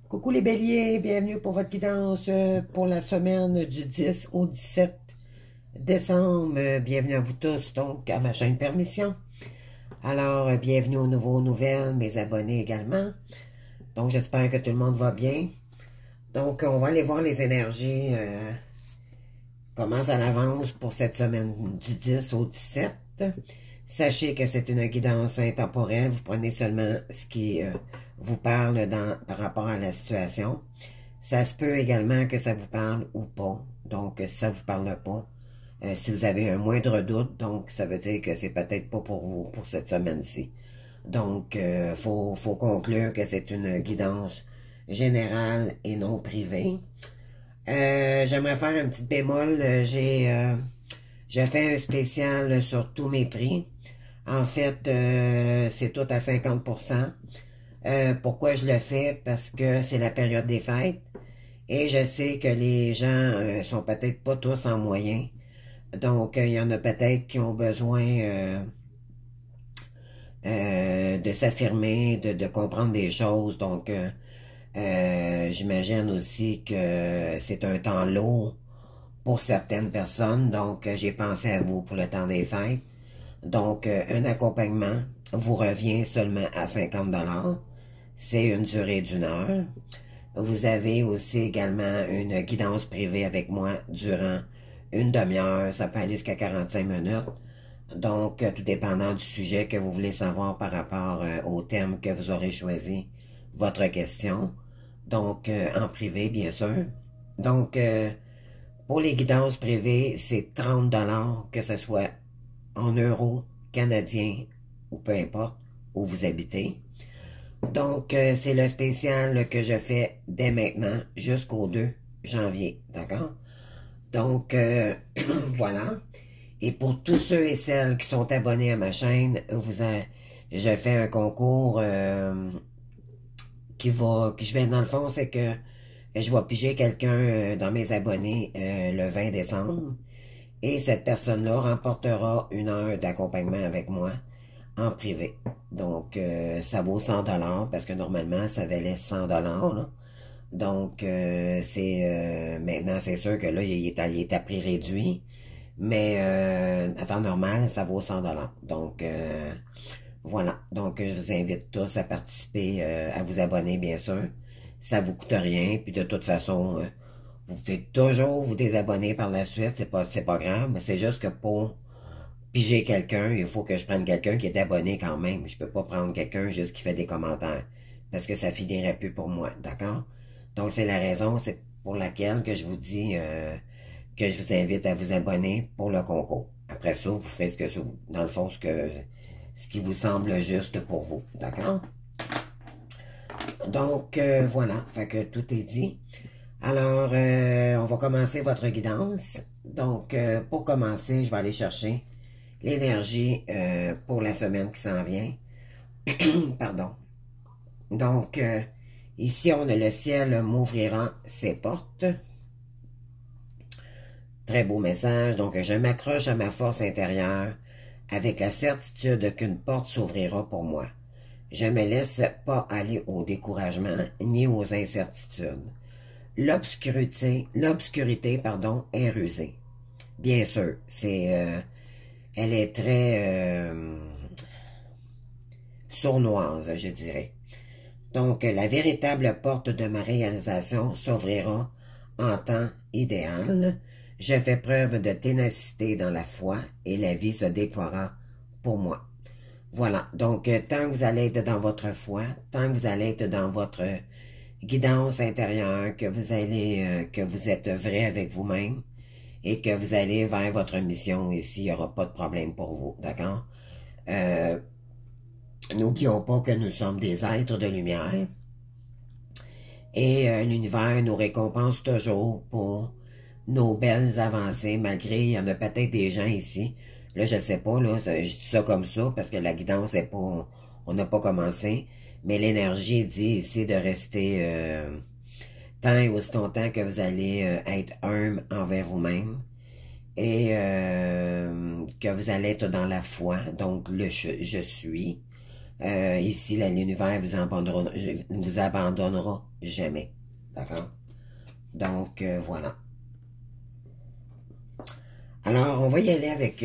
Coucou les béliers, bienvenue pour votre guidance pour la semaine du 10 au 17 décembre. Bienvenue à vous tous, donc, à ma chaîne Permission. Alors, bienvenue aux nouveaux nouvelles, mes abonnés également. Donc, j'espère que tout le monde va bien. Donc, on va aller voir les énergies, comment ça avance pour cette semaine du 10 au 17. Sachez que c'est une guidance intemporelle. Vous prenez seulement ce qui vous parle par rapport à la situation. Ça se peut également que ça vous parle ou pas. Donc, si ça vous parle pas, si vous avez un moindre doute, donc ça veut dire que c'est peut-être pas pour vous pour cette semaine-ci. Donc, faut conclure que c'est une guidance générale et non privée. J'aimerais faire un petit bémol. J'ai fait un spécial sur tous mes prix. En fait, c'est tout à 50%. Pourquoi je le fais? Parce que c'est la période des fêtes. Et je sais que les gens sont peut-être pas tous en moyen. Donc, il y en a peut-être qui ont besoin de s'affirmer, de comprendre des choses. Donc, j'imagine aussi que c'est un temps lourd pour certaines personnes. Donc, j'ai pensé à vous pour le temps des fêtes. Donc, un accompagnement vous revient seulement à 50 $. C'est une durée d'1 heure. Vous avez aussi également une guidance privée avec moi durant une demi-heure. Ça peut aller jusqu'à 45 minutes. Donc, tout dépendant du sujet que vous voulez savoir par rapport au thème que vous aurez choisi, votre question. Donc, en privé, bien sûr. Donc, pour les guidances privées, c'est 30 $, que ce soit en euros canadiens ou peu importe où vous habitez. Donc, c'est le spécial que je fais dès maintenant jusqu'au 2 janvier, d'accord? Donc, voilà. Et pour tous ceux et celles qui sont abonnés à ma chaîne, je fais un concours je vais dans le fond, c'est que je vais piger quelqu'un dans mes abonnés le 20 décembre. Et cette personne-là remportera une heure d'accompagnement avec moi en privé. Donc, ça vaut 100 $ parce que normalement, ça valait 100 $ là. Donc, maintenant, c'est sûr que là, il est à prix réduit. Mais à temps normal, ça vaut 100 $. Donc, voilà. Donc, je vous invite tous à participer, à vous abonner, bien sûr. Ça vous coûte rien. Puis de toute façon, vous pouvez toujours vous désabonner par la suite. C'est pas grave. Mais c'est juste que pour piger quelqu'un, il faut que je prenne quelqu'un qui est abonné quand même. Je peux pas prendre quelqu'un juste qui fait des commentaires. Parce que ça finirait plus pour moi. D'accord? Donc, c'est la raison, c'est pour laquelle que je vous dis que je vous invite à vous abonner pour le concours. Après ça, vous ferez dans le fond, ce qui vous semble juste pour vous. D'accord? Donc, voilà. Fait que tout est dit. Alors, on va commencer votre guidance. Donc, pour commencer, je vais aller chercher l'énergie pour la semaine qui s'en vient. Pardon. Donc, ici, on a le ciel m'ouvrira ses portes. Très beau message. Donc, je m'accroche à ma force intérieure avec la certitude qu'une porte s'ouvrira pour moi. Je me laisse pas aller au découragement ni aux incertitudes. L'obscurité, est rusée. Bien sûr, elle est très sournoise, je dirais. Donc, la véritable porte de ma réalisation s'ouvrira en temps idéal. Je fais preuve de ténacité dans la foi et la vie se déploiera pour moi. Voilà, donc tant que vous allez être dans votre foi, tant que vous allez être dans votre guidance intérieure, que vous êtes vrai avec vous-même et que vous allez vers votre mission ici, il n'y aura pas de problème pour vous, d'accord? N'oublions pas que nous sommes des êtres de lumière et l'univers nous récompense toujours pour nos belles avancées, malgré, il y en a peut-être des gens ici, là je sais pas, là, je dis ça comme ça parce que la guidance est pas, on n'a pas commencé, mais l'énergie dit ici de rester tant et aussi longtemps que vous allez être humble envers vous-même et que vous allez être dans la foi, donc je suis, Ici, l'univers vous abandonnera jamais. D'accord? Donc, voilà. Alors, on va y aller avec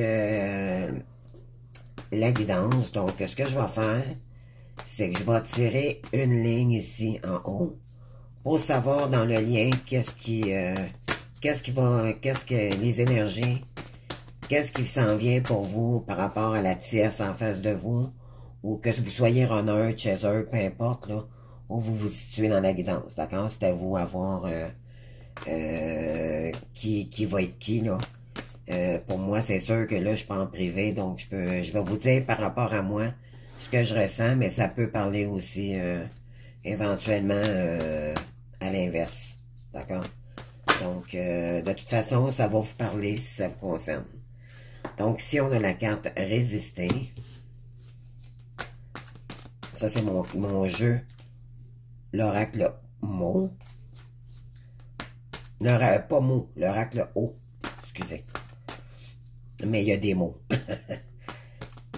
la guidance. Donc, ce que je vais faire, c'est que je vais tirer une ligne ici en haut pour savoir dans le lien qu'est-ce que les énergies, qu'est-ce qui s'en vient pour vous par rapport à la tierce en face de vous, ou que vous soyez runner, chaser, peu importe, là, où vous vous situez dans la guidance, d'accord? C'est à vous à voir qui va être qui, là. Pour moi, c'est sûr que là, je suis pas en privé, donc je vais vous dire par rapport à moi ce que je ressens, mais ça peut parler aussi éventuellement à l'inverse, d'accord? Donc, de toute façon, ça va vous parler si ça vous concerne. Donc, si on a la carte résister, ça c'est mon jeu, l'oracle mot, pas mot, l'oracle O, excusez. Mais il y a des mots.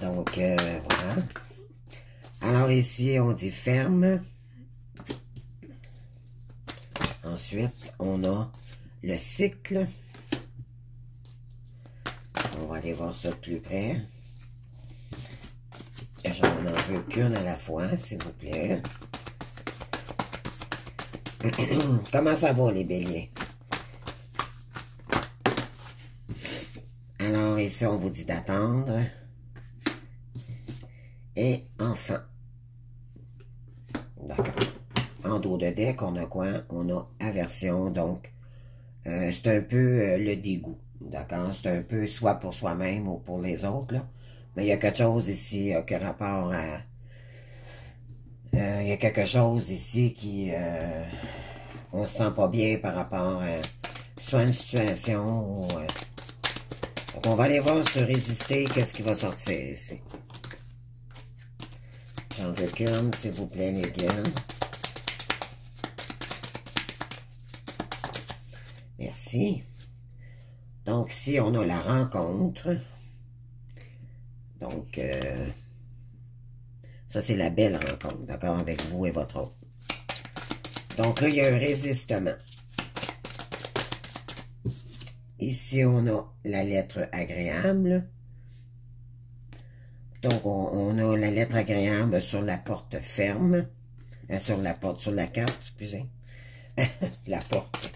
Donc, voilà. Alors ici, on dit ferme. Ensuite, on a le cycle. On va aller voir ça de plus près. J'en veux qu'une à la fois, s'il vous plaît. Comment ça va, les béliers? Alors, ici, on vous dit d'attendre. Et enfin. D'accord. En dos de deck, on a quoi? On a aversion, donc c'est un peu le dégoût. D'accord? C'est un peu soit pour soi-même ou pour les autres, là. Mais il y a quelque chose ici qui a rapport à... il y a quelque chose ici qui... on se sent pas bien par rapport à soit une situation ou... donc on va aller voir sur résister, qu'est-ce qui va sortir ici. J'en veux qu'une, s'il vous plaît, les gars. Merci. Donc, ici, on a la rencontre. Donc, ça, c'est la belle rencontre, d'accord, avec vous et votre autre. Donc, là, il y a un résistement. Ici, on a la lettre agréable. Donc, on a la lettre agréable sur la porte ferme. Sur la carte, excusez. La porte.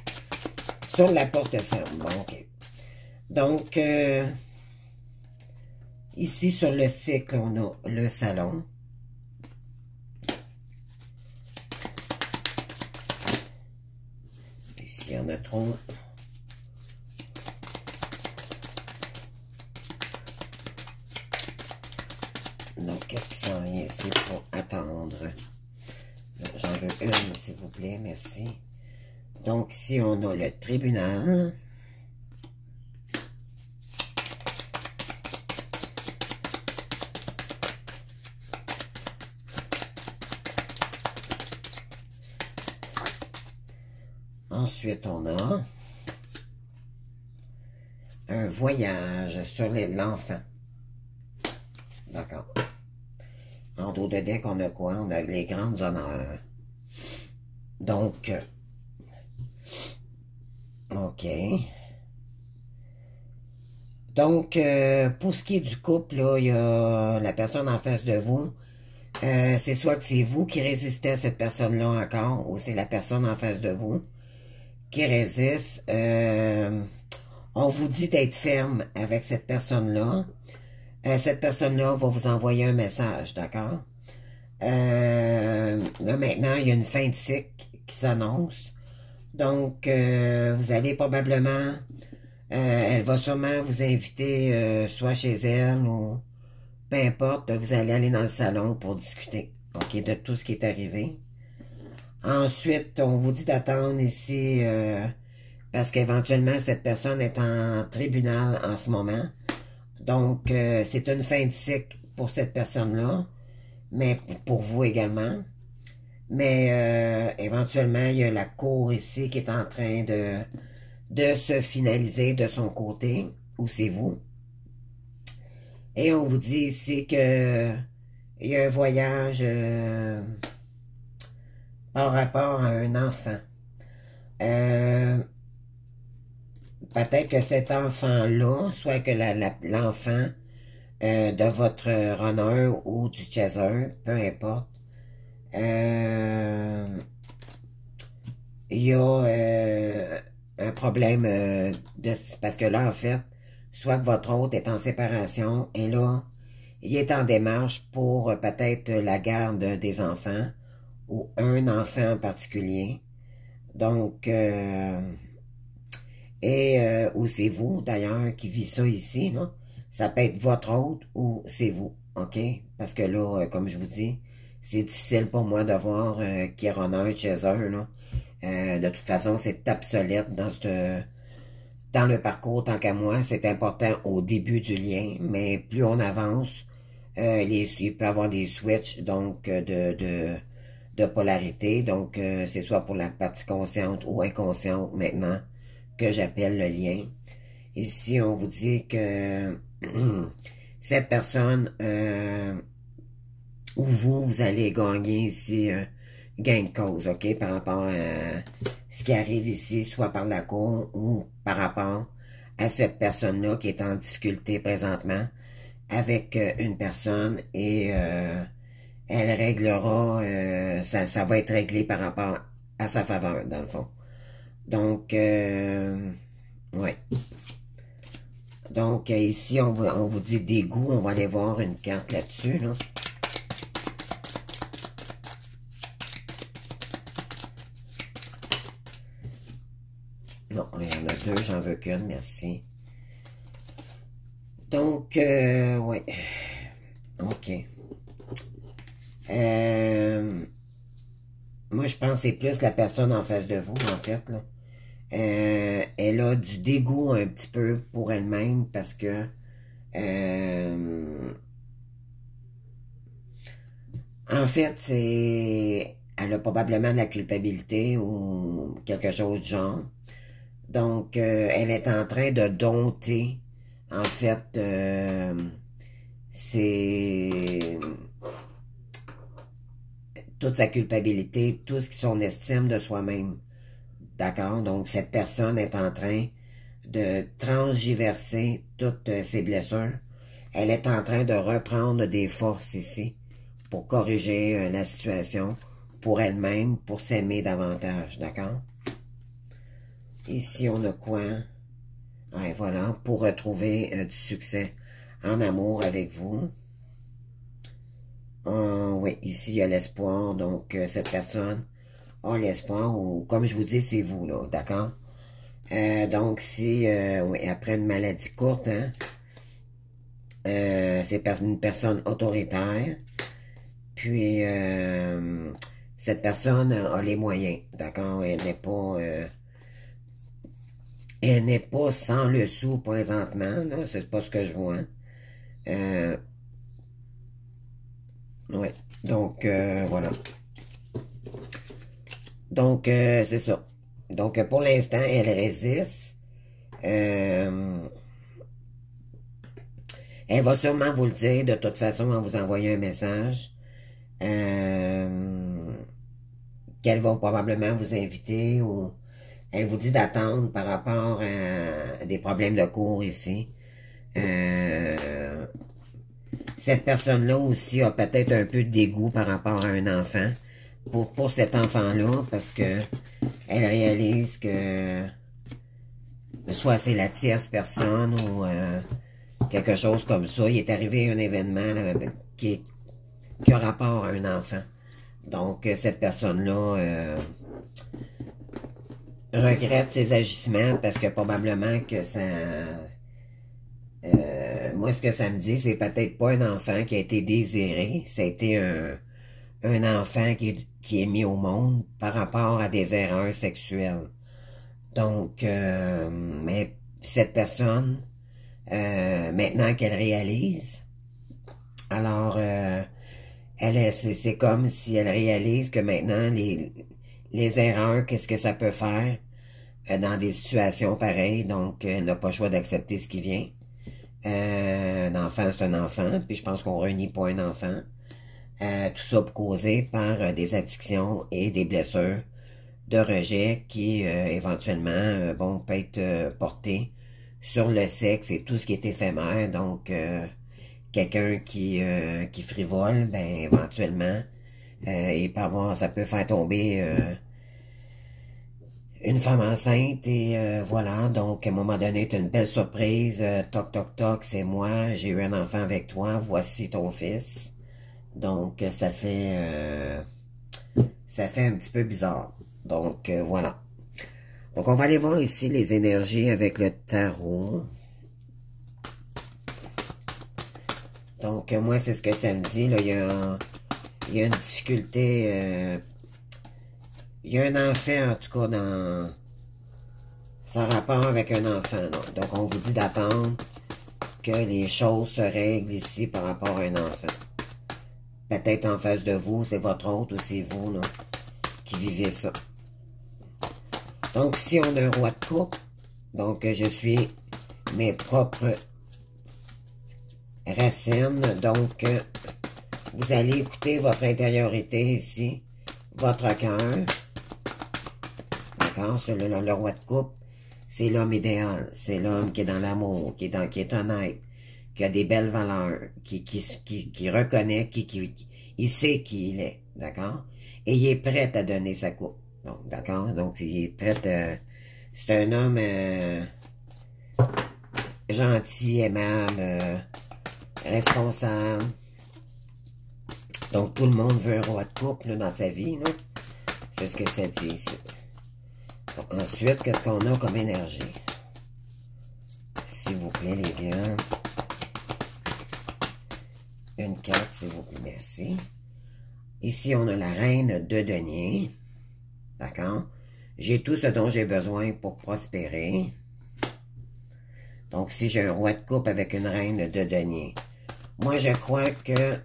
Sur la porte ferme, bon, ok. Donc, ici, sur le cycle, on a le salon. Ici, il y en a trop. Donc, qu'est-ce qui s'en vient ici pour attendre? J'en veux une, s'il vous plaît, merci. Donc, ici, on a le tribunal. Ensuite, on a un voyage sur l'enfant. D'accord. En dos de deck, on a quoi? On a les grandes honneurs. Donc, ok. Donc, pour ce qui est du couple, là, il y a la personne en face de vous. C'est soit que c'est vous qui résistez à cette personne-là encore, ou c'est la personne en face de vous qui résiste. On vous dit d'être ferme avec cette personne-là. Cette personne-là va vous envoyer un message, d'accord? Là, maintenant, il y a une fin de cycle qui s'annonce. Donc, vous allez probablement... elle va sûrement vous inviter soit chez elle ou peu importe. Vous allez aller dans le salon pour discuter, ok, de tout ce qui est arrivé. Ensuite, on vous dit d'attendre ici parce qu'éventuellement, cette personne est en tribunal en ce moment. Donc, c'est une fin de cycle pour cette personne-là, mais pour vous également. Mais éventuellement, il y a la cour ici qui est en train de se finaliser de son côté, ou c'est vous. Et on vous dit ici que il y a un voyage par rapport à un enfant. Peut-être que cet enfant-là, soit que l'enfant de votre runner ou du chaser, peu importe, il y a un problème parce que là, en fait, soit que votre hôte est en séparation et là, il est en démarche pour peut-être la garde des enfants ou un enfant en particulier. Donc, ou c'est vous, d'ailleurs, qui vit ça ici, là. Ça peut être votre hôte ou c'est vous, OK? Parce que là, comme je vous dis, c'est difficile pour moi de voir qui est runner chez eux, là. De toute façon, c'est obsolète dans le parcours, tant qu'à moi. C'est important au début du lien, mais plus on avance, il peut y avoir des switches, donc, de polarité. Donc, c'est soit pour la partie consciente ou inconsciente, maintenant, que j'appelle le lien. Ici, on vous dit que cette personne ou vous allez gagner ici gain de cause, OK, par rapport à ce qui arrive ici, soit par la cour ou par rapport à cette personne-là qui est en difficulté présentement avec une personne et elle réglera, ça va être réglé par rapport à sa faveur, dans le fond. Donc, ouais. Donc, ici, on vous dit dégoût. On va aller voir une carte là-dessus, là. Non, il y en a deux, j'en veux qu'une, merci. Donc, ouais. OK. Moi, je pense que c'est plus la personne en face de vous, en fait, là. Elle a du dégoût un petit peu pour elle-même parce que en fait, elle a probablement de la culpabilité ou quelque chose du genre. Donc, elle est en train de dompter, en fait, c'est toute sa culpabilité, tout ce qui son estime de soi-même. D'accord? Donc, cette personne est en train de transgiverser toutes ses blessures. Elle est en train de reprendre des forces ici pour corriger la situation pour elle-même, pour s'aimer davantage. D'accord? Ici, on a quoi? Ouais, voilà, pour retrouver du succès en amour avec vous. Oui, ici, il y a l'espoir. Donc, cette personne a l'espoir, ou comme je vous dis, c'est vous, là, d'accord? Donc, si, oui, après une maladie courte, hein, c'est une personne autoritaire, puis cette personne a les moyens, d'accord? Elle n'est pas sans le sou présentement, là, c'est pas ce que je vois. Ouais, donc, voilà. Donc, c'est ça. Donc, pour l'instant, elle résiste. Elle va sûrement vous le dire, de toute façon, en vous envoyant un message. Qu'elle va probablement vous inviter ou elle vous dit d'attendre par rapport à des problèmes de cours ici. Cette personne-là aussi a peut-être un peu de dégoût par rapport à un enfant. Pour cet enfant-là, parce que elle réalise que soit c'est la tierce personne ou quelque chose comme ça. Il est arrivé un événement là, qui a rapport à un enfant. Donc, cette personne-là regrette ses agissements parce que probablement que ça... moi, ce que ça me dit, c'est peut-être pas un enfant qui a été désiré. Ça a été un enfant qui est mis au monde par rapport à des erreurs sexuelles. Donc, mais cette personne, maintenant qu'elle réalise, alors, c'est comme si elle réalise que maintenant, les erreurs, qu'est-ce que ça peut faire dans des situations pareilles. Donc, elle n'a pas le choix d'accepter ce qui vient. Un enfant, c'est un enfant, puis je pense qu'on réunit pas un enfant. tout ça causé par des addictions et des blessures de rejet qui, éventuellement, bon, peut être portées sur le sexe et tout ce qui est éphémère. Donc, quelqu'un qui frivole, ben, éventuellement, il peut avoir, ça peut faire tomber une femme enceinte et voilà, donc à un moment donné, c'est une belle surprise, toc toc toc, c'est moi, j'ai eu un enfant avec toi, voici ton fils. Donc ça fait un petit peu bizarre. Donc voilà. Donc on va aller voir ici les énergies avec le tarot. Donc moi c'est ce que ça me dit, là, il y a une difficulté, il y a un enfant en tout cas dans... sans rapport avec un enfant. Non. Donc, on vous dit d'attendre que les choses se règlent ici par rapport à un enfant. Peut-être en face de vous, c'est votre hôte ou c'est vous là, qui vivez ça. Donc, si on a un roi de coupe, donc je suis mes propres racines. Donc, vous allez écouter votre intériorité ici, votre cœur. D'accord? Le roi de coupe. C'est l'homme idéal, c'est l'homme qui est dans l'amour, qui est honnête, qui a des belles valeurs, qui reconnaît, il sait qui il est, d'accord? Et il est prêt à donner sa coupe, donc, d'accord? Donc, il est prêt, c'est un homme gentil, aimable, responsable. Donc, tout le monde veut un roi de coupe là, dans sa vie, là. C'est ce que ça dit ici. Ensuite, qu'est-ce qu'on a comme énergie? S'il vous plaît, les vieux. Une carte, s'il vous plaît, merci. Ici, on a la reine de denier. D'accord? J'ai tout ce dont j'ai besoin pour prospérer. Donc, si j'ai un roi de coupe avec une reine de denier, moi, je crois que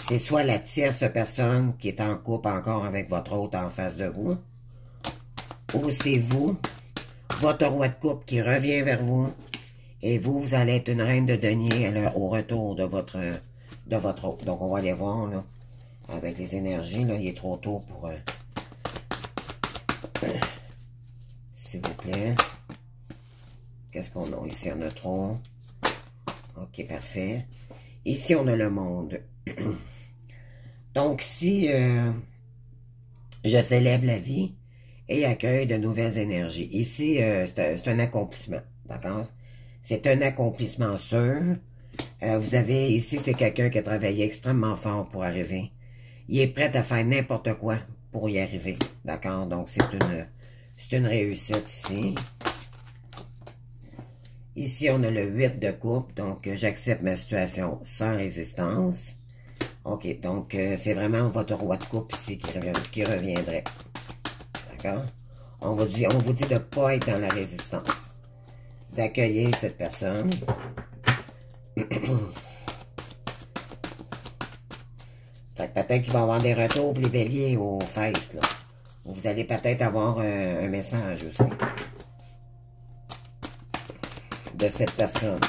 c'est soit la tierce personne qui est en couple encore avec votre hôte en face de vous, ou c'est vous, votre roi de coupe qui revient vers vous, et vous, vous allez être une reine de denier au retour de votre hôte. Donc, on va aller voir, là, avec les énergies, là, il est trop tôt pour... s'il vous plaît. Qu'est-ce qu'on a ici? On a trop. Ok, parfait. Ici, on a le monde. Donc, si je célèbre la vie et accueille de nouvelles énergies. Ici, c'est un accomplissement, d'accord? C'est un accomplissement sûr. Vous avez, ici, c'est quelqu'un qui a travaillé extrêmement fort pour arriver. Il est prêt à faire n'importe quoi pour y arriver, d'accord? Donc, c'est une réussite ici. Ici, on a le 8 de coupe, donc j'accepte ma situation sans résistance. Ok, donc c'est vraiment votre roi de coupe ici qui reviendrait. D'accord? On vous dit de ne pas être dans la résistance. D'accueillir cette personne. Peut-être qu'il va y avoir des retours pour les béliers aux fêtes. Là. Vous allez peut-être avoir un message aussi. De cette personne.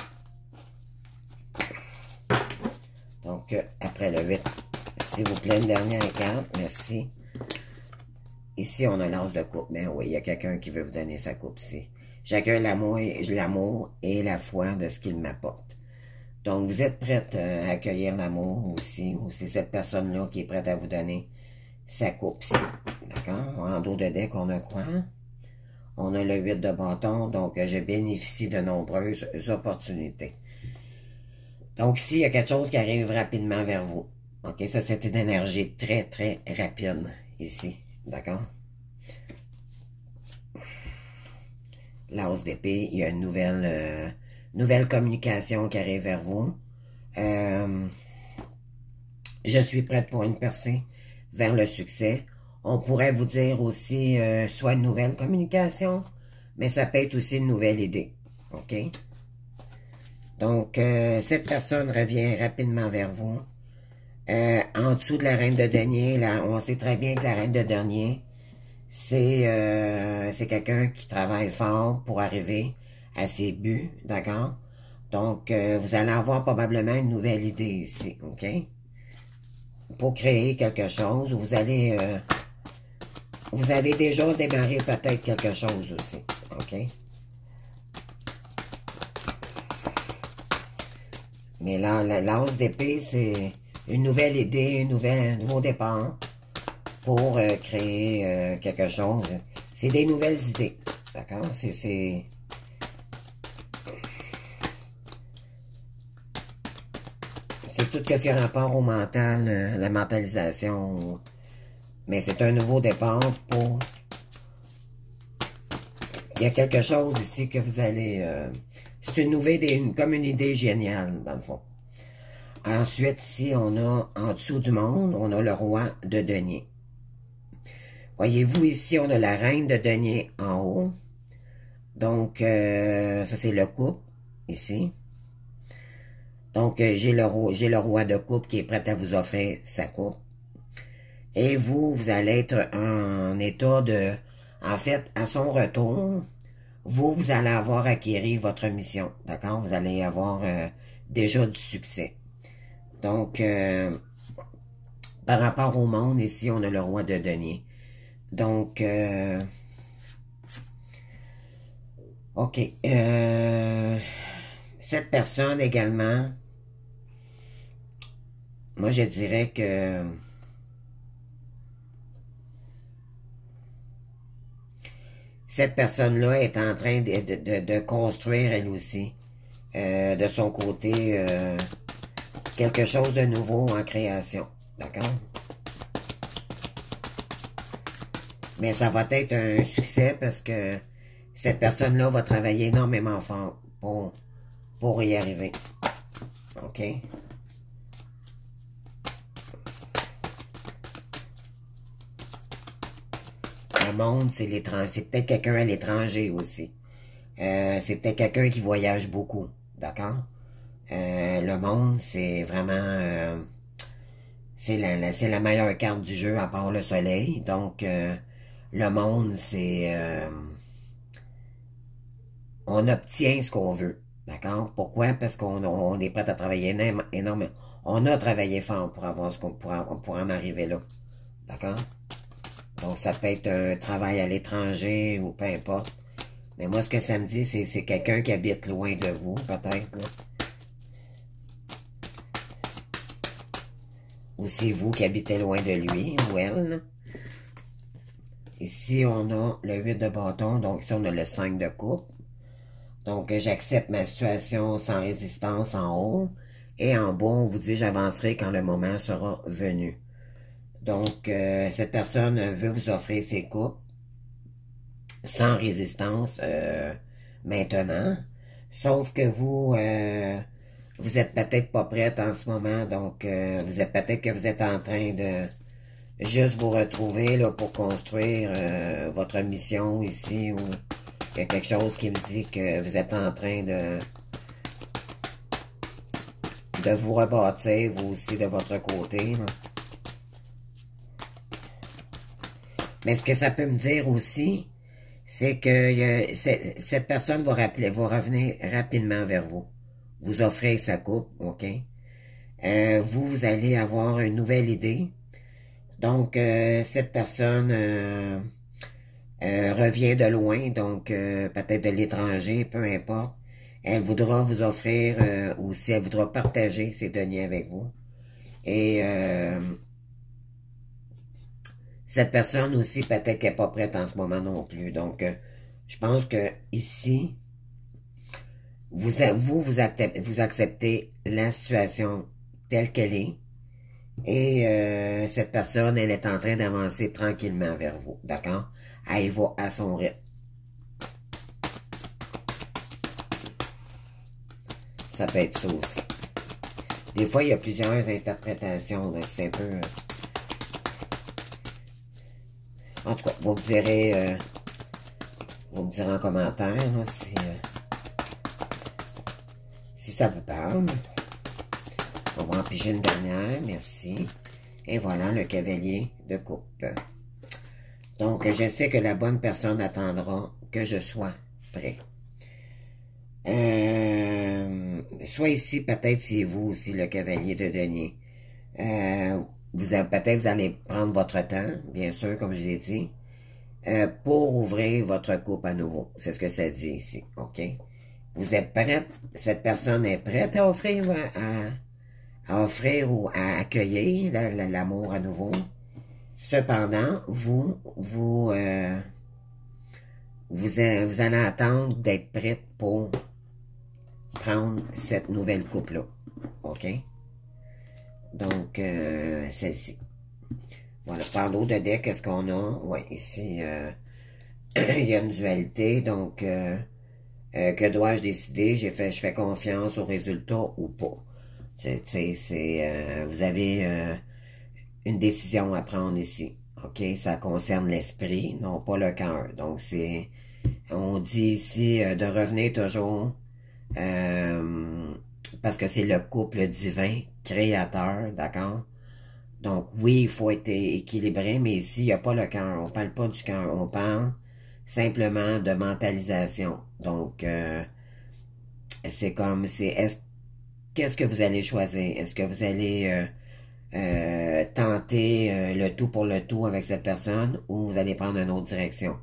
Donc, après le 8, s'il vous plaît, une dernière carte. Merci. Ici, on a l'as de coupe. Mais oui, il y a quelqu'un qui veut vous donner sa coupe ici. J'accueille l'amour et la foi de ce qu'il m'apporte. Donc, vous êtes prête à accueillir l'amour aussi, ou c'est cette personne-là qui est prête à vous donner sa coupe ici. D'accord? En dos de deck, on a quoi? On a le 8 de bâton, donc je bénéficie de nombreuses opportunités. Donc, ici, il y a quelque chose qui arrive rapidement vers vous. OK? Ça, c'est une énergie très, très rapide ici. D'accord? L'as d'épée, il y a une nouvelle communication qui arrive vers vous. Je suis prête pour une percée vers le succès. On pourrait vous dire aussi soit une nouvelle communication, mais ça peut être aussi une nouvelle idée. OK? Donc, cette personne revient rapidement vers vous. En dessous de la reine de denier, là, on sait très bien que la reine de denier, c'est quelqu'un qui travaille fort pour arriver à ses buts, d'accord? Donc, vous allez avoir probablement une nouvelle idée ici, OK? Pour créer quelque chose, vous allez... vous avez déjà démarré peut-être quelque chose aussi, OK? Mais là, l'as d'épée, c'est une nouvelle idée, un nouveau départ pour créer quelque chose. C'est des nouvelles idées, d'accord? C'est tout ce qui a rapport au mental, la mentalisation. Mais c'est un nouveau départ pour... Il y a quelque chose ici que vous allez... c'est une nouvelle idée, comme une idée géniale, dans le fond. Ensuite, ici, on a, en dessous du monde, on a le roi de denier. Voyez-vous, ici, on a la reine de denier en haut. Donc, ça, c'est le couple, ici. Donc, j'ai le roi de coupe qui est prêt à vous offrir sa coupe. Et vous allez être en état de... En fait, à son retour, vous allez avoir acquis votre mission. D'accord? Vous allez avoir déjà du succès. Donc, par rapport au monde, ici, on a le roi de denier. Donc, OK. Cette personne également, moi, je dirais que cette personne-là est en train de construire, elle aussi, de son côté, quelque chose de nouveau en création. D'accord? Mais ça va être un succès parce que cette personne-là va travailler énormément fort pour y arriver. OK? Le monde, c'est l'étranger. C'est peut-être quelqu'un à l'étranger aussi. C'est peut-être quelqu'un qui voyage beaucoup. D'accord? Le monde, c'est vraiment... c'est la meilleure carte du jeu à part le soleil. Donc, le monde, c'est... on obtient ce qu'on veut. D'accord? Pourquoi? Parce qu'on est prêt à travailler énormément. On a travaillé fort pour avoir ce qu'on pour en arriver là. D'accord? Donc, ça peut être un travail à l'étranger ou peu importe. Mais moi, ce que ça me dit, c'est quelqu'un qui habite loin de vous, peut-être. Ou c'est vous qui habitez loin de lui ou elle. Là. Ici, on a le 8 de bâton. Donc, ici, on a le 5 de coupe. Donc, j'accepte ma situation sans résistance en haut. Et en bas, on vous dit, j'avancerai quand le moment sera venu. Donc, cette personne veut vous offrir ses coupes sans résistance maintenant. Sauf que vous êtes peut-être pas prête en ce moment. Donc, vous êtes peut-être que vous êtes en train de juste vous retrouver là, pour construire votre mission ici. Ou il y a quelque chose qui me dit que vous êtes en train de vous rebâtir, vous aussi, de votre côté. Là. Mais ce que ça peut me dire aussi, c'est que cette personne va revenir rapidement vers vous. Vous offrez sa coupe, OK? Vous allez avoir une nouvelle idée. Donc, cette personne revient de loin, donc peut-être de l'étranger, peu importe. Elle voudra vous offrir, ou si elle voudra partager ses deniers avec vous. Et cette personne aussi, peut-être qu'elle n'est pas prête en ce moment non plus. Donc, je pense que ici, vous acceptez la situation telle qu'elle est. Et cette personne, elle est en train d'avancer tranquillement vers vous. D'accord? Elle va à son rythme. Ça peut être ça aussi. Des fois, il y a plusieurs interprétations. C'est un peu... En tout cas, vous me direz en commentaire là, si ça vous parle. On va en piger une dernière, merci. Et voilà, le cavalier de coupe. Donc, je sais que la bonne personne attendra que je sois prêt. soit ici, peut-être c'est vous aussi, le cavalier de denier. Peut-être vous allez prendre votre temps, bien sûr, comme je l'ai dit, pour ouvrir votre couple à nouveau. C'est ce que ça dit ici, OK? Vous êtes prête, cette personne est prête à offrir, à offrir ou à accueillir l'amour à nouveau. Cependant, vous allez attendre d'être prête pour prendre cette nouvelle coupe-là. OK? Donc, celle-ci. Voilà, par l'eau de deck, qu'est-ce qu'on a? Oui, ici, il y a une dualité, donc, que dois-je décider? Je fais confiance au résultat ou pas. Vous avez une décision à prendre ici. OK? Ça concerne l'esprit, non pas le cœur. Donc, on dit ici de revenir toujours parce que c'est le couple divin, créateur, d'accord? Donc, oui, il faut être équilibré, mais ici, il n'y a pas le cœur. On ne parle pas du cœur. On parle simplement de mentalisation. Donc, c'est comme, qu'est-ce que vous allez choisir? Est-ce que vous allez tenter le tout pour le tout avec cette personne ou vous allez prendre une autre direction?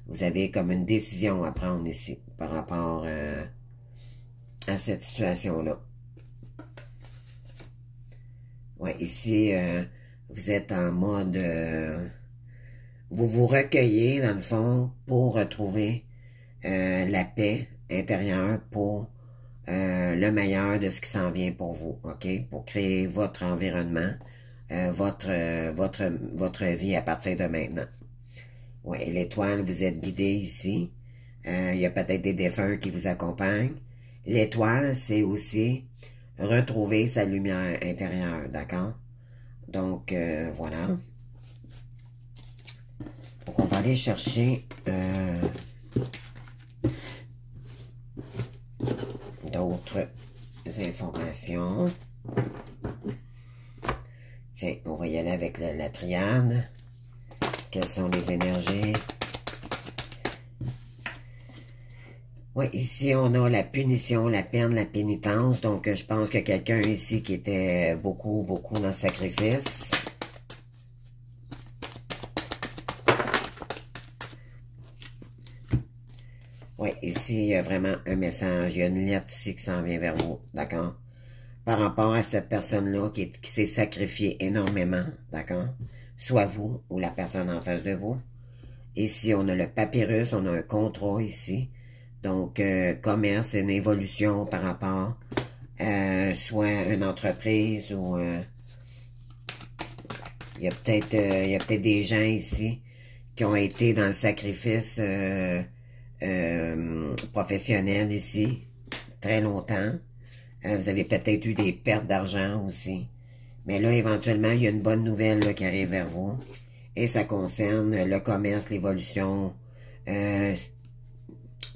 Vous avez comme une décision à prendre ici par rapport à cette situation-là. Ouais, ici, vous êtes en mode... vous vous recueillez, dans le fond, pour retrouver la paix intérieure pour le meilleur de ce qui s'en vient pour vous, OK? Pour créer votre environnement, votre vie à partir de maintenant. Ouais, l'étoile, vous êtes guidé ici. Il y a peut-être des défunts qui vous accompagnent. L'étoile, c'est aussi retrouver sa lumière intérieure, d'accord? Donc, voilà. Donc, on va aller chercher d'autres informations. Tiens, on va y aller avec la triade. Quelles sont les énergies? Oui, ici, on a la punition, la peine, la pénitence. Donc, je pense que quelqu'un ici qui était beaucoup dans le sacrifice. Oui, ici, il y a vraiment un message. Il y a une lettre ici qui s'en vient vers vous, d'accord? Par rapport à cette personne-là qui s'est sacrifiée énormément, d'accord? Soit vous ou la personne en face de vous. Ici, on a le papyrus, on a un contrat ici. Donc, commerce, une évolution par rapport soit une entreprise ou il y a peut-être des gens ici qui ont été dans le sacrifice professionnel ici très longtemps. Vous avez peut-être eu des pertes d'argent aussi. Mais là, éventuellement, il y a une bonne nouvelle là, qui arrive vers vous. Et ça concerne le commerce, l'évolution,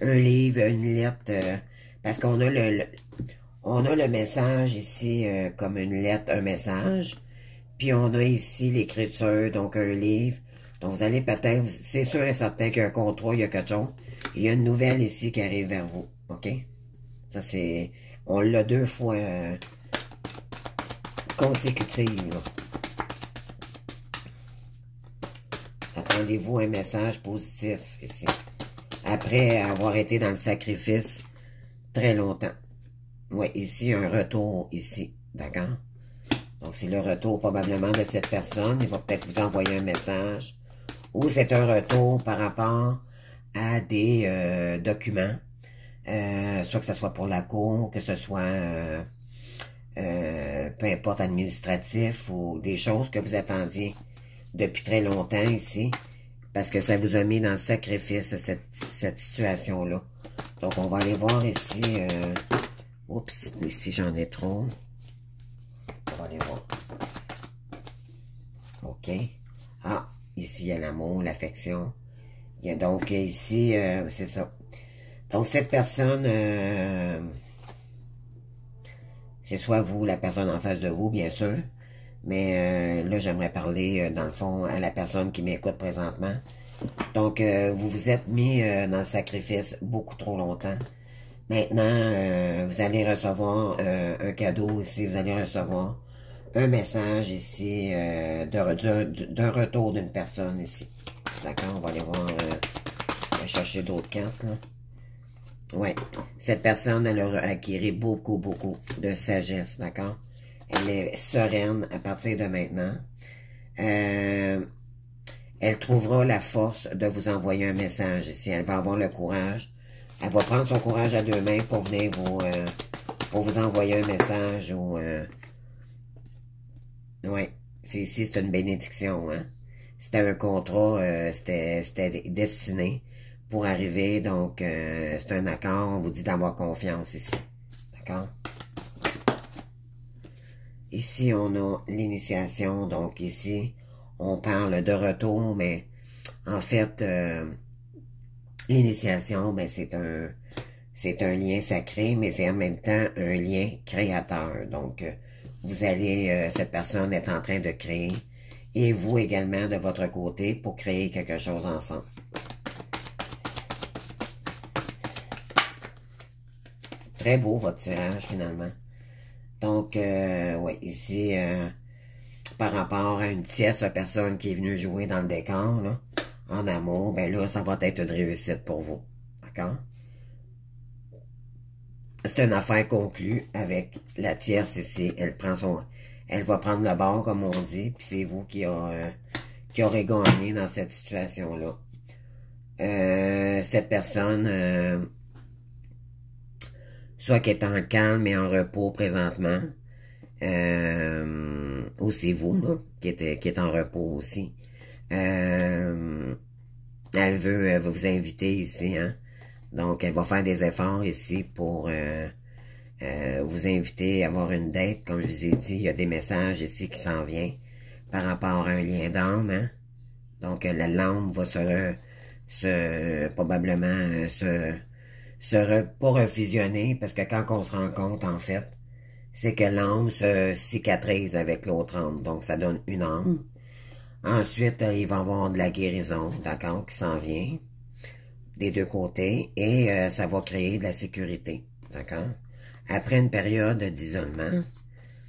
un livre, une lettre, parce qu'on a on a le message ici comme une lettre, un message, puis on a ici l'écriture, donc un livre. Donc vous allez peut-être, c'est sûr et certain qu'il y a un contrat, il y a quelque chose. Il y a une nouvelle ici qui arrive vers vous, OK? Ça c'est, on l'a 2 fois consécutive, là. Attendez-vous un message positif ici. Après avoir été dans le sacrifice très longtemps. Oui, ici, un retour ici. D'accord? Donc, c'est le retour probablement de cette personne. Il va peut-être vous envoyer un message. Ou c'est un retour par rapport à des documents. Soit que ce soit pour la cour, que ce soit peu importe administratif ou des choses que vous attendiez depuis très longtemps ici. Parce que ça vous a mis dans le sacrifice, cette situation-là. Donc, on va aller voir ici. Oups, ici, j'en ai trop. On va aller voir. OK. Ah, ici, il y a l'amour, l'affection. Il y a donc ici, c'est ça. Donc, cette personne, c'est soit vous, la personne en face de vous, bien sûr. Mais là, j'aimerais parler, dans le fond, à la personne qui m'écoute présentement. Donc, vous vous êtes mis dans le sacrifice beaucoup trop longtemps. Maintenant, vous allez recevoir un cadeau ici. Vous allez recevoir un message ici d'un retour d'une personne ici. D'accord? On va aller voir, on va chercher d'autres cartes, là. Ouais. Cette personne, elle a acquis beaucoup, beaucoup de sagesse, d'accord? Elle est sereine à partir de maintenant. Elle trouvera la force de vous envoyer un message ici. Elle va avoir le courage. Elle va prendre son courage à deux mains pour venir pour vous envoyer un message ou... ouais. Ici, c'est une bénédiction, hein? C'était un contrat, c'était destiné pour arriver, donc c'est un accord. On vous dit d'avoir confiance ici. D'accord? Ici, on a l'initiation, donc ici, on parle de retour, mais en fait, l'initiation, ben, c'est un lien sacré, mais c'est en même temps un lien créateur. Donc, vous allez, cette personne est en train de créer, et vous également de votre côté pour créer quelque chose ensemble. Très beau votre tirage finalement. Donc, oui, ici, par rapport à une tierce personne qui est venue jouer dans le décor, là, en amour, ben là, ça va être une réussite pour vous. D'accord? C'est une affaire conclue avec la tierce ici. Elle va prendre le bord, comme on dit, puis c'est vous qui aurez gagné dans cette situation-là. Cette personne, soit qui est en calme et en repos présentement, ou c'est vous, là, qui est en repos aussi. Elle veut vous inviter ici, hein. Donc, elle va faire des efforts ici pour vous inviter à avoir une date. Comme je vous ai dit, il y a des messages ici qui s'en viennent par rapport à un lien d'âme, hein. Donc, la lampe va probablement pas refusionner, parce que quand on se rend compte, en fait, c'est que l'âme se cicatrise avec l'autre âme. Donc, ça donne une âme. Ensuite, il va y avoir de la guérison, d'accord, qui s'en vient des deux côtés, et ça va créer de la sécurité, d'accord? Après une période d'isolement,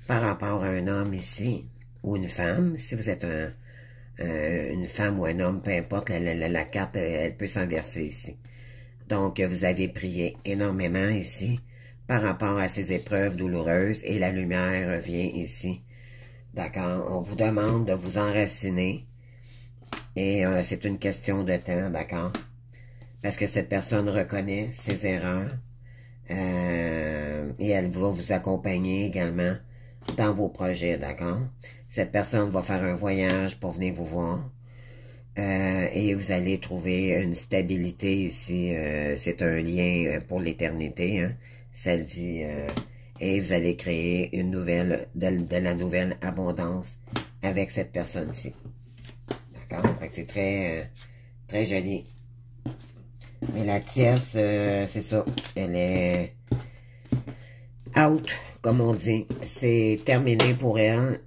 par rapport à un homme ici, ou une femme, si vous êtes une femme ou un homme, peu importe, la carte, elle peut s'inverser ici. Donc, vous avez prié énormément ici, par rapport à ces épreuves douloureuses, et la lumière vient ici. D'accord? On vous demande de vous enraciner, et c'est une question de temps, d'accord? Parce que cette personne reconnaît ses erreurs, et elle va vous accompagner également dans vos projets, d'accord? Cette personne va faire un voyage pour venir vous voir, et vous allez trouver une stabilité ici. C'est un lien pour l'éternité, hein? Ça le dit, et vous allez créer une nouvelle, de la nouvelle abondance avec cette personne-ci. D'accord? Fait que c'est très joli. Mais la tierce, c'est ça. Elle est out, comme on dit. C'est terminé pour elle.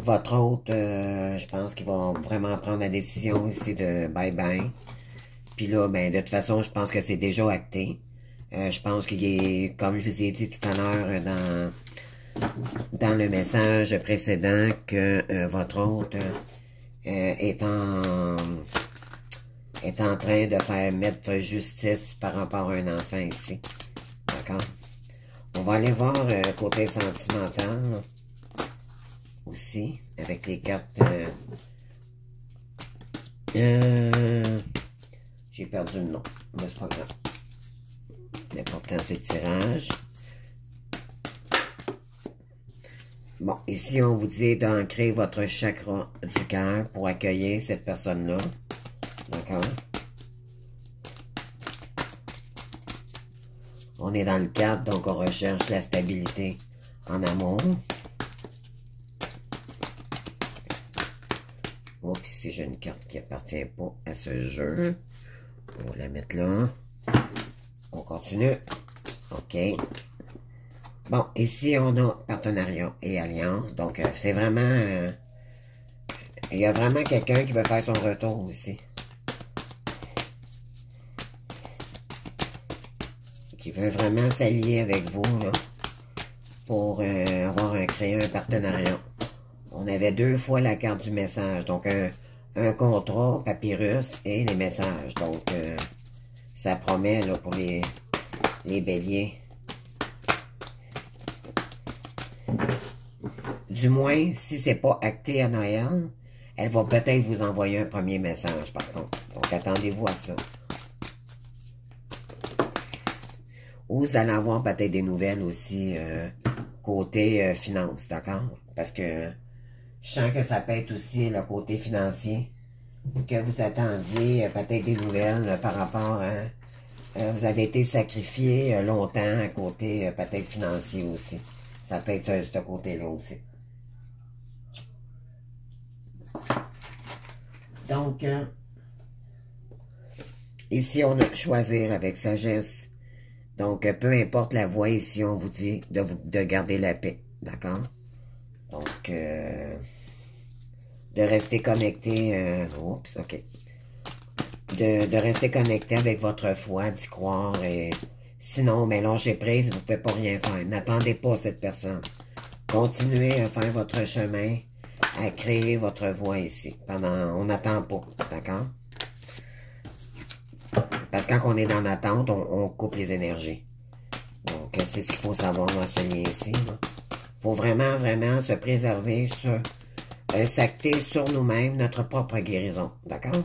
Votre hôte, je pense qu'il va vraiment prendre la décision ici de bye-bye. Puis là, ben, de toute façon, je pense que c'est déjà acté. Je pense qu'il est, comme je vous ai dit tout à l'heure dans le message précédent, que votre hôte est en train de faire mettre justice par rapport à un enfant ici. D'accord? On va aller voir côté sentimental là, aussi, avec les cartes. J'ai perdu le nom, mais c'est pas grave. L'important, c'est le tirage. Bon, ici, on vous dit d'ancrer votre chakra du cœur pour accueillir cette personne-là. D'accord? On est dans le cadre, donc on recherche la stabilité en amour. Oh, puis ici, j'ai une carte qui appartient pas à ce jeu. On va la mettre là. On continue. OK. Bon, ici, on a partenariat et alliance. Donc, c'est vraiment... il y a vraiment quelqu'un qui veut faire son retour ici. qui veut vraiment s'allier avec vous, là, pour créer un partenariat. On avait 2 fois la carte du message, donc un contrat, papyrus et les messages. Donc, ça promet là, pour les béliers. Du moins, si c'est pas acté à Noël, elle va peut-être vous envoyer un premier message, par contre. Donc, attendez-vous à ça. Ou vous allez avoir peut-être des nouvelles aussi côté finance, d'accord? Parce que je sens que ça peut être aussi le côté financier que vous attendiez, peut-être des nouvelles par rapport à... vous avez été sacrifié longtemps à côté peut-être financier aussi. Ça peut être ce côté-là aussi. Donc, ici, on a choisir avec sagesse. Donc, peu importe la voie ici, on vous dit de garder la paix. D'accord? Donc, de rester connecté. Oups, ok. De rester connecté avec votre foi, d'y croire. Et sinon, mais lâchez prise, vous ne pouvez pas rien faire. N'attendez pas cette personne. Continuez à faire votre chemin, à créer votre voie ici. On n'attend pas. D'accord? Parce que quand on est dans l'attente, on coupe les énergies. Donc, c'est ce qu'il faut savoir dans ce lien ici. Il faut vraiment, vraiment se préserver sur... s'acter sur nous-mêmes, notre propre guérison. D'accord?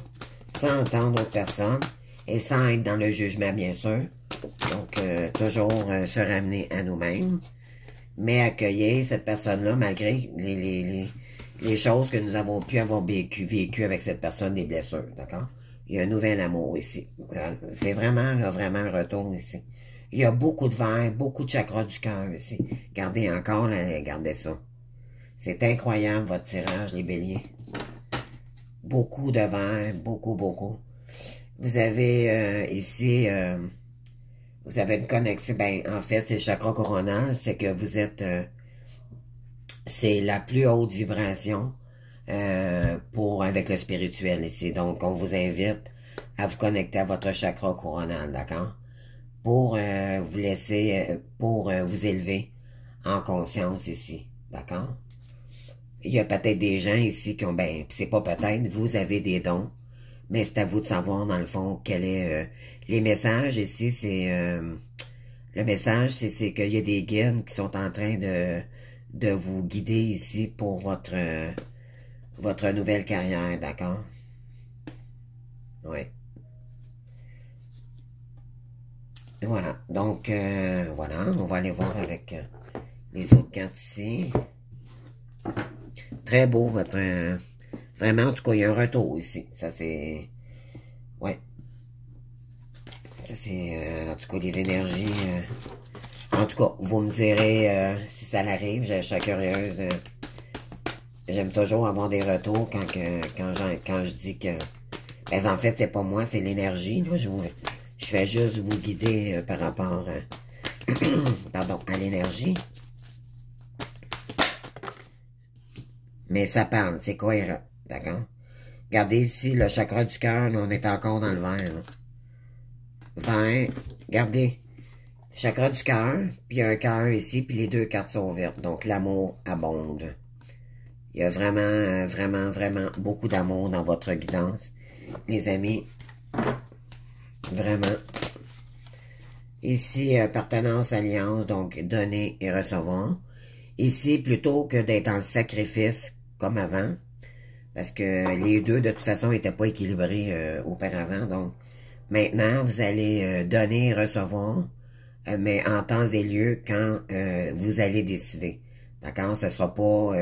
Sans entendre d'autres personnes et sans être dans le jugement, bien sûr. Donc, toujours se ramener à nous-mêmes. Mais accueillir cette personne-là malgré les choses que nous avons pu avoir vécu avec cette personne, des blessures. D'accord? Il y a un nouvel amour ici. C'est vraiment, là, vraiment un retour ici. Il y a beaucoup de verre, beaucoup de chakras du cœur ici. Gardez encore, là, gardez ça. C'est incroyable, votre tirage, les béliers. Beaucoup de verre, beaucoup, beaucoup. Vous avez ici, vous avez une connexion. Ben, en fait, c'est le chakra coronal, c'est que vous êtes, c'est la plus haute vibration avec le spirituel ici. Donc, on vous invite à vous connecter à votre chakra coronal, d'accord? Pour vous laisser, pour vous élever en conscience ici, d'accord? Il y a peut-être des gens ici qui ont, ben, c'est pas peut-être, vous avez des dons, mais c'est à vous de savoir, dans le fond, quel est... les messages ici, c'est... le message, c'est qu'il y a des guides qui sont en train de vous guider ici pour votre nouvelle carrière, d'accord? Oui. Voilà. Donc, voilà, on va aller voir avec les autres cartes ici. Très beau, votre... vraiment, en tout cas, il y a un retour ici. Ça, c'est... Ouais. Ça, c'est... en tout cas, les énergies... en tout cas, vous me direz si ça l'arrive. Je suis curieuse. J'aime toujours avoir des retours quand je dis que... Ben, en fait, c'est pas moi, c'est l'énergie. Je fais juste vous guider par rapport pardon, à l'énergie. Mais ça parle, c'est cohérent, d'accord? Regardez ici, le chakra du cœur, on est encore dans le vert. Là. Vert, regardez, chakra du cœur, puis il y a un cœur ici, puis les 2 cartes sont vertes. Donc l'amour abonde. Il y a vraiment, vraiment, vraiment beaucoup d'amour dans votre guidance. Les amis, vraiment. Ici, appartenance, alliance, donc donner et recevoir. Ici, plutôt que d'être en sacrifice comme avant, parce que les deux, de toute façon, n'étaient pas équilibrés auparavant. Donc, maintenant, vous allez donner et recevoir, mais en temps et lieu, quand vous allez décider. D'accord? Ce ne sera pas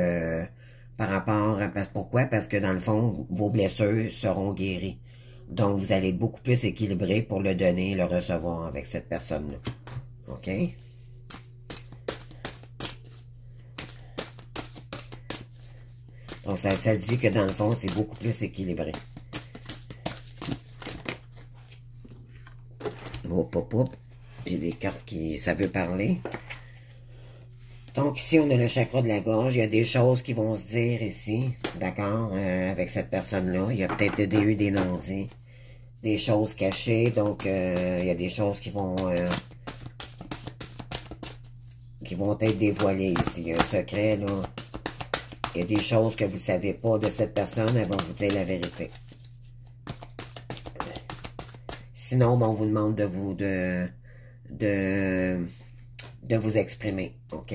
par rapport à... Pourquoi? Parce que, dans le fond, vos blessures seront guéries. Donc, vous allez être beaucoup plus équilibré pour le donner et le recevoir avec cette personne-là. OK? Donc, ça dit que dans le fond, c'est beaucoup plus équilibré. Hop, hop, hop. J'ai des cartes qui... ça veut parler. Donc, ici, on a le chakra de la gorge. Il y a des choses qui vont se dire ici. D'accord? Avec cette personne-là. Il y a peut-être eu des non-dits. Des choses cachées. Donc, il y a des choses qui vont qui vont être dévoilées ici. Il y a un secret, là. Il y a des choses que vous ne savez pas de cette personne, elle va vous dire la vérité. Sinon, ben, on vous demande de vous exprimer, OK?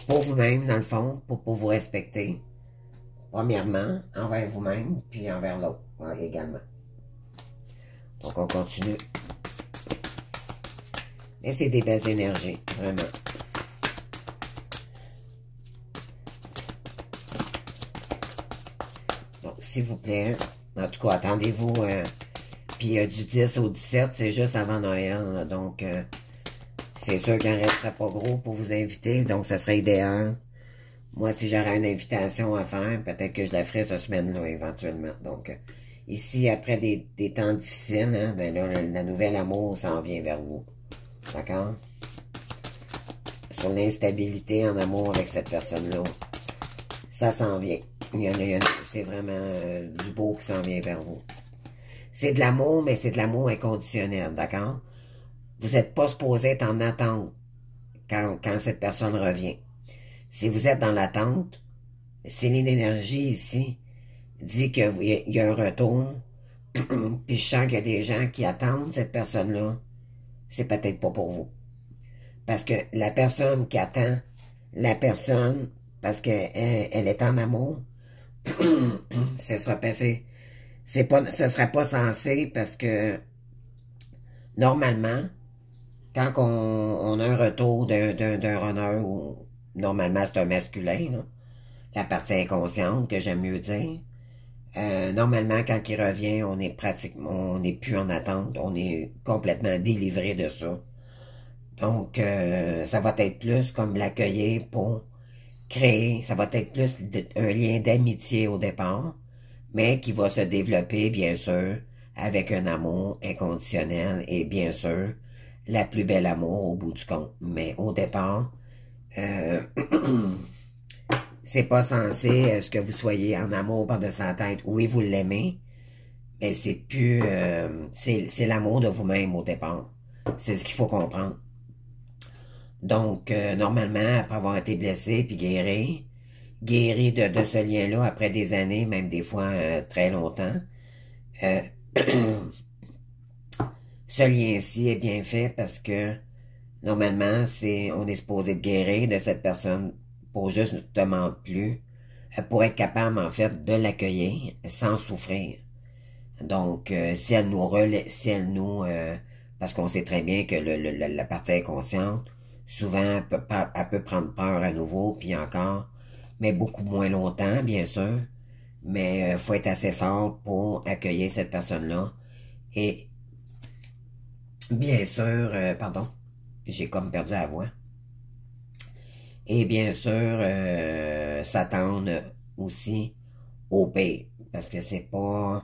Pour vous-même, dans le fond, pour vous respecter. Premièrement, envers vous-même, puis envers l'autre également. Donc, on continue. Et c'est des belles énergies, vraiment. Donc, s'il vous plaît, en tout cas, attendez-vous, puis du 10 au 17, c'est juste avant Noël, là, donc c'est sûr qu'il n'en resterait pas gros pour vous inviter, donc ça serait idéal. Moi, si j'aurais une invitation à faire, peut-être que je la ferais cette semaine-là, éventuellement. Donc, ici, après des temps difficiles, hein, ben là, la nouvelle amour s'en vient vers vous. D'accord? Sur l'instabilité en amour avec cette personne-là, ça s'en vient. C'est vraiment du beau qui s'en vient vers vous. C'est de l'amour, mais c'est de l'amour inconditionnel, d'accord? Vous n'êtes pas supposé être en attente quand cette personne revient. Si vous êtes dans l'attente, Céline Énergie ici dit qu'il y a un retour, puis je sens qu'il y a des gens qui attendent cette personne-là, c'est peut-être pas pour vous. Parce que la personne qui attend la personne, parce qu'elle elle est en amour, ça sera pas censé, parce que normalement, quand on a un retour d'un runner, ou normalement c'est un masculin, là, la partie inconsciente, que j'aime mieux dire, normalement, quand il revient, on n'est plus en attente, on est complètement délivré de ça. Donc, ça va être plus comme l'accueillir pour créer, ça va être plus un lien d'amitié au départ, mais qui va se développer, bien sûr, avec un amour inconditionnel et bien sûr, la plus belle amour au bout du compte. Mais au départ, c'est pas censé ce que vous soyez en amour par-dessus la tête. Oui, vous l'aimez, mais c'est plus... c'est l'amour de vous-même au départ. C'est ce qu'il faut comprendre. Donc, normalement, après avoir été blessé puis guéri de ce lien-là après des années, même des fois très longtemps, ce lien-ci est bien fait parce que normalement, on est supposé de guérir de cette personne pour justement plus, pour être capable en fait de l'accueillir sans souffrir. Donc, si elle nous parce qu'on sait très bien que la partie inconsciente, souvent, elle peut prendre peur à nouveau, puis encore, mais beaucoup moins longtemps, bien sûr. Mais faut être assez fort pour accueillir cette personne-là. Et, bien sûr, pardon, j'ai comme perdu la voix. Et bien sûr, s'attendre aussi au pire. Parce que c'est pas...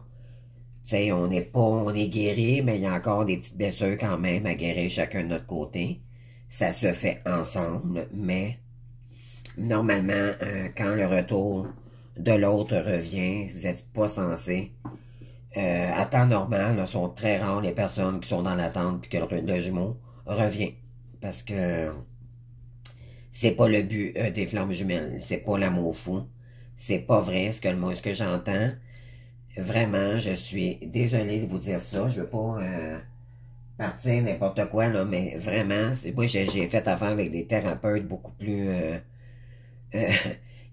Tu sais, on est guéri, mais il y a encore des petites blessures quand même à guérir chacun de notre côté. Ça se fait ensemble, mais normalement, quand le retour de l'autre revient, vous n'êtes pas censé. À temps normal, là, sont très rares les personnes qui sont dans l'attente puis que le jumeau revient. Parce que c'est pas le but des flammes jumelles. C'est pas l'amour fou. C'est pas vrai ce que j'entends. Vraiment, je suis désolée de vous dire ça. Je veux pas partir n'importe quoi, là, mais vraiment, moi, j'ai fait affaire avec des thérapeutes beaucoup plus... euh,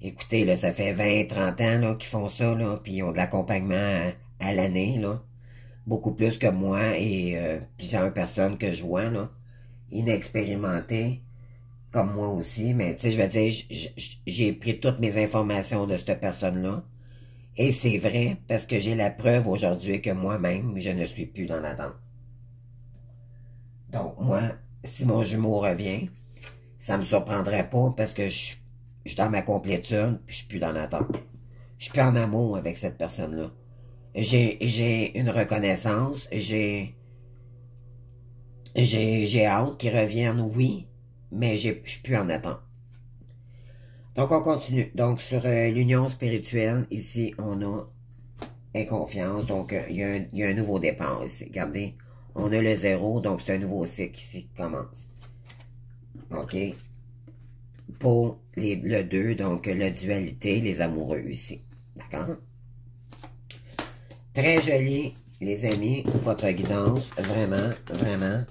écoutez, là, ça fait 20-30 ans là, qu'ils font ça, là, puis ils ont de l'accompagnement à l'année, là. Beaucoup plus que moi et plusieurs personnes que je vois, là, inexpérimentées, comme moi aussi, mais tu sais, je veux dire, j'ai pris toutes mes informations de cette personne-là, et c'est vrai, parce que j'ai la preuve aujourd'hui que moi-même, je ne suis plus dans l'attente. Donc, moi, si mon jumeau revient, ça me surprendrait pas parce que je suis dans ma complétude, puis je suis plus dans l'attente. Je suis plus en amour avec cette personne-là. J'ai une reconnaissance, j'ai hâte qu'ils reviennent, oui, mais je suis plus en attente. Donc, on continue. Donc, sur l'union spirituelle, ici, on a inconfiance. Donc, il y a un nouveau départ ici. Regardez, On a le 0, donc c'est un nouveau cycle ici qui commence. OK? Pour le 2, donc la dualité, les amoureux ici. D'accord? Très joli, les amis, votre guidance. Vraiment, vraiment.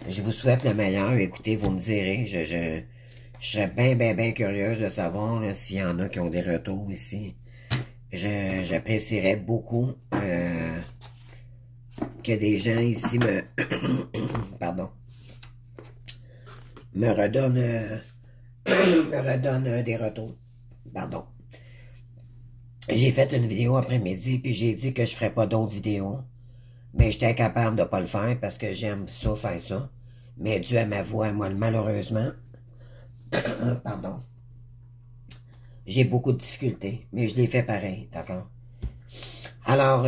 Je vous souhaite le meilleur. Écoutez, vous me direz, je serais bien curieuse de savoir s'il y en a qui ont des retours ici. J'apprécierais beaucoup que des gens ici me pardon me redonnent des retours. Pardon. J'ai fait une vidéo après-midi puis j'ai dit que je ferais pas d'autres vidéos. Mais j'étais incapable de pas le faire parce que j'aime ça, faire ça. Mais dû à ma voix, moi, malheureusement, pardon, j'ai beaucoup de difficultés, mais je l'ai fait pareil, d'accord? Alors,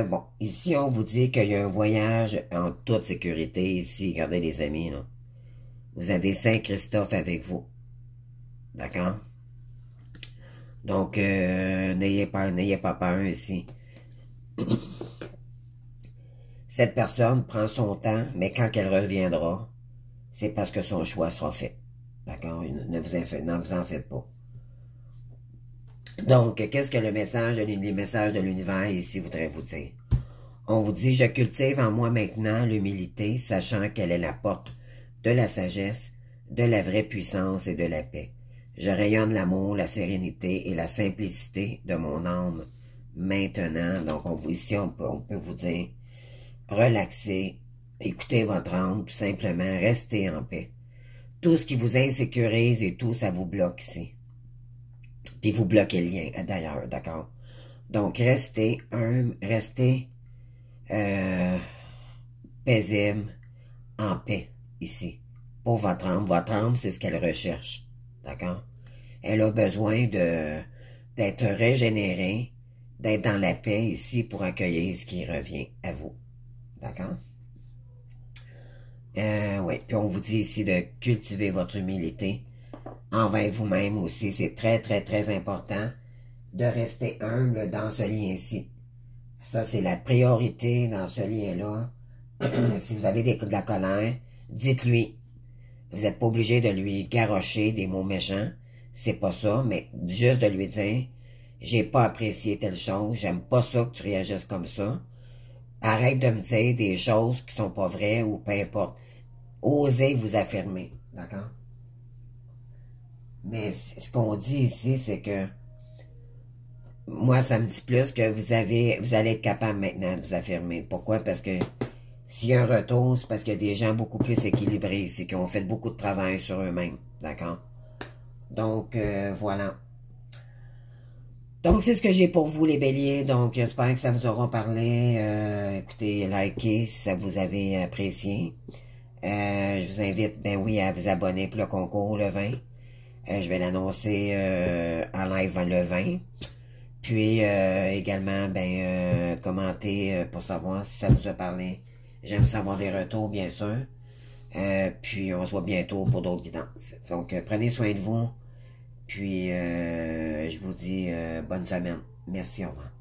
bon, ici, on vous dit qu'il y a un voyage en toute sécurité ici. Regardez les amis, là. Vous avez Saint-Christophe avec vous. D'accord? Donc, n'ayez pas peur ici. Cette personne prend son temps, mais quand elle reviendra, c'est parce que son choix sera fait. D'accord? Ne vous en faites pas. Donc, qu'est-ce que les messages de l'univers ici voudraient vous dire? On vous dit, je cultive en moi maintenant l'humilité, sachant qu'elle est la porte de la sagesse, de la vraie puissance et de la paix. Je rayonne l'amour, la sérénité et la simplicité de mon âme maintenant. Donc, ici, on peut vous dire, relaxez, écoutez votre âme, tout simplement, restez en paix. Tout ce qui vous insécurise et tout, ça vous bloque ici. Puis vous bloquez le lien, d'ailleurs, d'accord? Donc, restez humble, restez paisible, en paix, ici. Pour votre âme. Votre âme, c'est ce qu'elle recherche, d'accord? Elle a besoin d'être régénérée, d'être dans la paix ici pour accueillir ce qui revient à vous, d'accord? Oui, puis on vous dit ici de cultiver votre humilité envers vous-même aussi. C'est très important de rester humble dans ce lien-ci. Ça, c'est la priorité dans ce lien-là. Si vous avez de la colère, dites-lui. Vous n'êtes pas obligé de lui garrocher des mots méchants. C'est pas ça, mais juste de lui dire, j'ai pas apprécié telle chose, j'aime pas ça que tu réagisses comme ça. Arrête de me dire des choses qui sont pas vraies ou peu importe. Osez vous affirmer, d'accord? Mais ce qu'on dit ici, c'est que moi, ça me dit plus que vous allez être capable maintenant de vous affirmer. Pourquoi? Parce que s'il y a un retour, c'est parce qu'il y a des gens beaucoup plus équilibrés ici, qui ont fait beaucoup de travail sur eux-mêmes, d'accord? Donc, voilà. Donc, c'est ce que j'ai pour vous, les béliers. Donc, j'espère que ça vous aura parlé. Écoutez, likez si ça vous avez apprécié. Je vous invite, ben oui, à vous abonner pour le concours le 20. Je vais l'annoncer en live le 20. Puis, également, ben, commentez pour savoir si ça vous a parlé. J'aime savoir des retours, bien sûr. Puis, on se voit bientôt pour d'autres guidances. Donc, prenez soin de vous. Puis, je vous dis bonne semaine. Merci, au revoir.